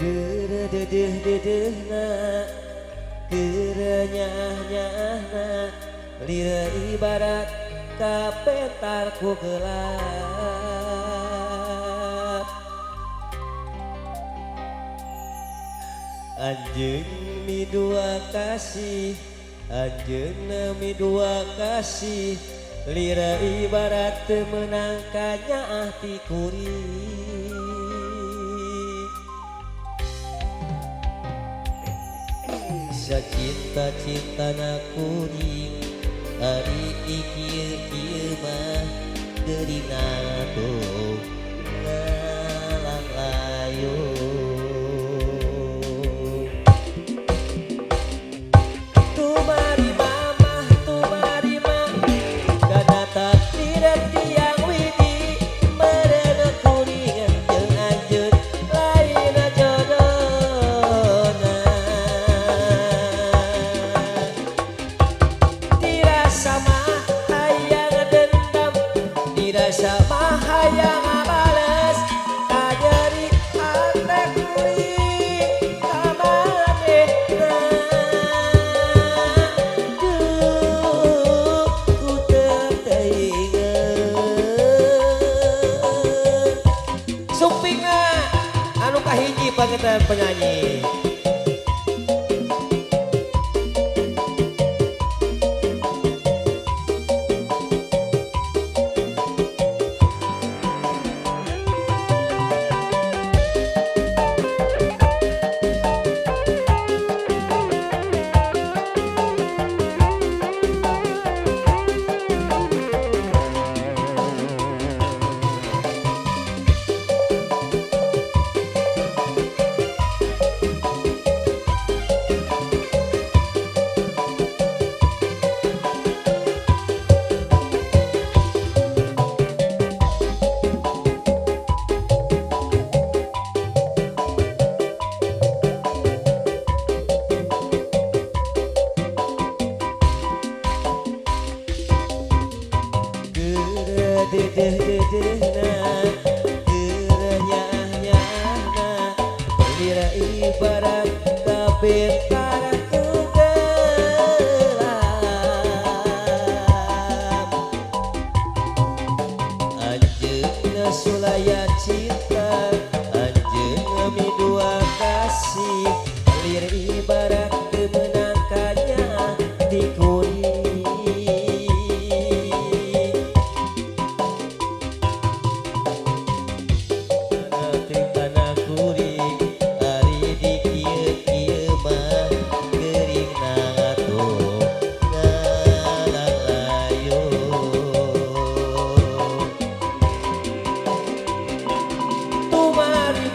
Gedeh-dedeh-dedehna Gerenya-nyahna Lira ibarat kapentar ku gelap Anjeun mi dua kasih Anjeunna mi dua kasih Lira ibarat teu meunang kanyaah ti kuring Sacinta-cintana kuring Ari ikieu-kieu mah geuringna tuh ngalang layung Tumari mamah tumari mah kana takdir tiang widi meureuh kuring jeung anjeun laina jodohna dirasa mah hayang dendam dirasa mah hayang bales kanyeri ante kuring ka manehna duh ku teu teuingeun supingna anu kahiji pangetan penyanyi Dedeh-dedehna gerenya-nyahna lira ibarat kabentar ku gelap Anjeunna sulaya cinta Anjeunna mi dua kasih lira ibarat teu meunang kanyaah ti kuring Tumari